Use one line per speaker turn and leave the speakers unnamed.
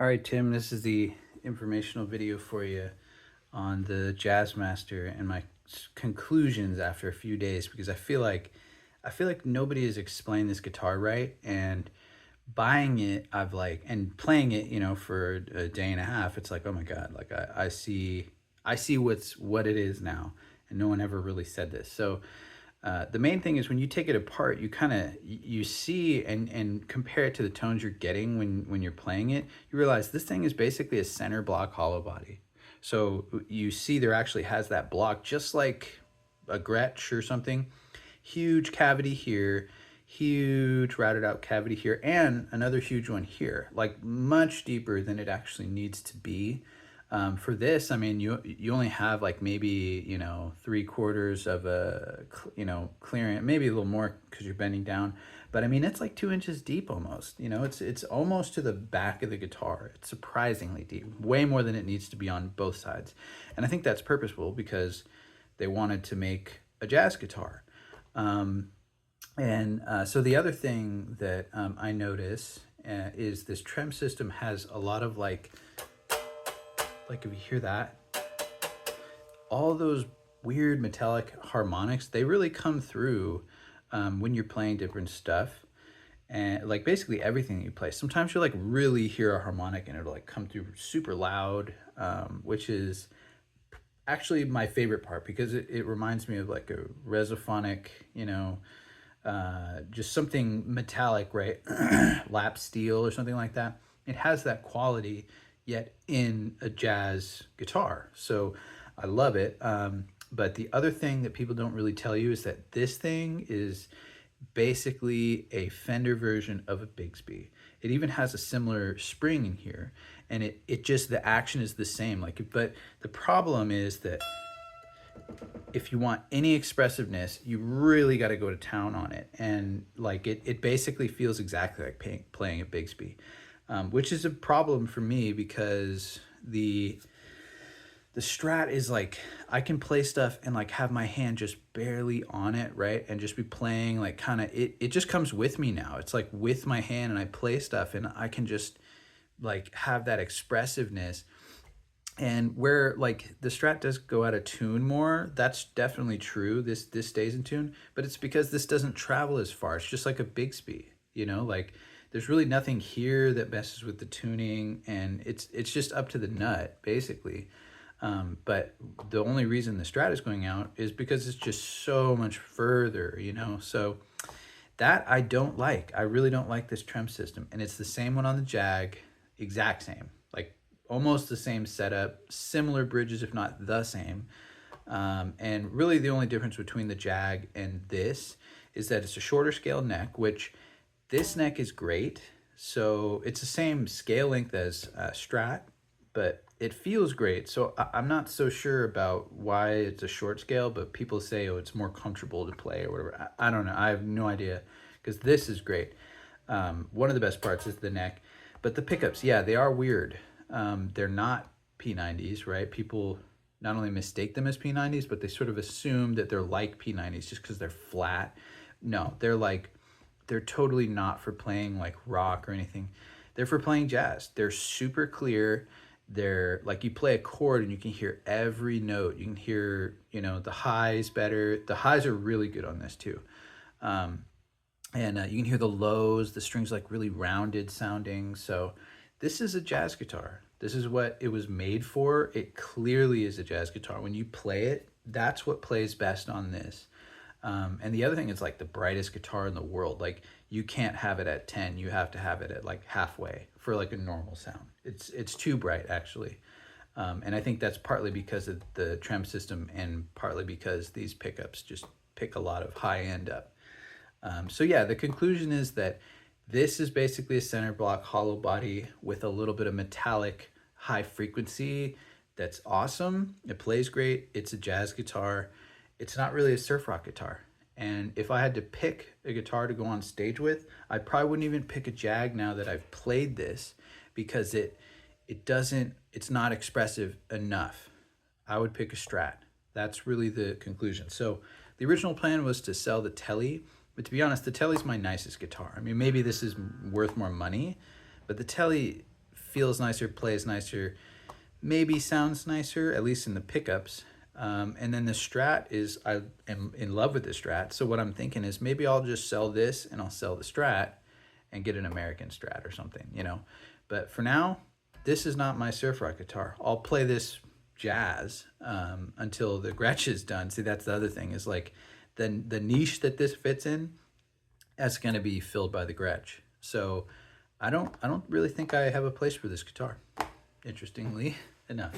All right, Tim, this is the informational video for you on the Jazzmaster and my conclusions after a few days, because I feel like nobody has explained this guitar right, and buying it, and playing it, for a day and a half, it's like, oh my God, like I see what it is now, and no one ever really said this. So the main thing is when you take it apart, you kind of you see and compare it to the tones you're getting when you're playing it. You realize this thing is basically a center block hollow body. So you see there actually has that block, just like a Gretsch or something. Huge cavity here, huge routed out cavity here, and another huge one here, like much deeper than it actually needs to be. For this, I mean, you only have like maybe 3/4 of a clearance, maybe a little more because you're bending down. But I mean, it's like 2 inches deep almost. It's almost to the back of the guitar. It's surprisingly deep, way more than it needs to be on both sides. And I think that's purposeful because they wanted to make a jazz guitar. So the other thing that I notice is this trem system has a lot of like if you hear that, all those weird metallic harmonics, they really come through when you're playing different stuff. And like basically everything that you play, sometimes you'll like really hear a harmonic and it'll like come through super loud, which is actually my favorite part because it reminds me of like a resophonic, just something metallic, right? Lap steel or something like that. It has that quality, yet in a jazz guitar. So I love it. But the other thing that people don't really tell you is that this thing is basically a Fender version of a Bigsby. It even has a similar spring in here, and it just, the action is the same. But the problem is that if you want any expressiveness, you really got to go to town on it. And like it basically feels exactly like playing a Bigsby, which is a problem for me because the Strat is like, I can play stuff and like have my hand just barely on it, right? And just be playing like kind of, it just comes with me now. It's like with my hand and I play stuff and I can just like have that expressiveness. And where like the Strat does go out of tune more, that's definitely true. This stays in tune, but it's because this doesn't travel as far. It's just like a Bigsby, like there's really nothing here that messes with the tuning, and it's just up to the nut basically. But the only reason the Strat is going out is because it's just so much further, so that I don't like. I really don't like this trem system, and it's the same one on the Jag, exact same, like almost the same setup, similar bridges if not the same. And really the only difference between the Jag and this is that it's a shorter scale neck, which this neck is great. So it's the same scale length as Strat, but it feels great. So I'm not so sure about why it's a short scale, but people say, oh, it's more comfortable to play or whatever. I don't know. I have no idea because this is great. One of the best parts is the neck, but the pickups, yeah, they are weird. They're not P90s, right? People not only mistake them as P90s, but they sort of assume that they're like P90s just because they're flat. No, they're totally not for playing like rock or anything. They're for playing jazz. They're super clear. They're like, you play a chord and you can hear every note. You can hear, the highs better. The highs are really good on this too. And you can hear the lows, the strings like really rounded sounding. So this is a jazz guitar. This is what it was made for. It clearly is a jazz guitar. When you play it, that's what plays best on this. And the other thing is like the brightest guitar in the world. Like you can't have it at 10. You have to have it at like halfway for like a normal sound. It's too bright actually. And I think that's partly because of the trem system and partly because these pickups just pick a lot of high end up. So yeah, the conclusion is that this is basically a center block hollow body with a little bit of metallic high frequency. That's awesome. It plays great. It's a jazz guitar. It's not really a surf rock guitar. And if I had to pick a guitar to go on stage with, I probably wouldn't even pick a Jag now that I've played this because it's not expressive enough. I would pick a Strat. That's really the conclusion. So the original plan was to sell the Telly, but to be honest, the Telly's my nicest guitar. I mean, maybe this is worth more money, but the Telly feels nicer, plays nicer, maybe sounds nicer, at least in the pickups. And then the Strat is, I am in love with the Strat. So what I'm thinking is maybe I'll just sell this and I'll sell the Strat and get an American Strat or something, you know. But for now, this is not my surf rock guitar. I'll play this jazz until the Gretsch is done. See, that's the other thing is like the niche that this fits in, that's going to be filled by the Gretsch. So I don't really think I have a place for this guitar, interestingly enough.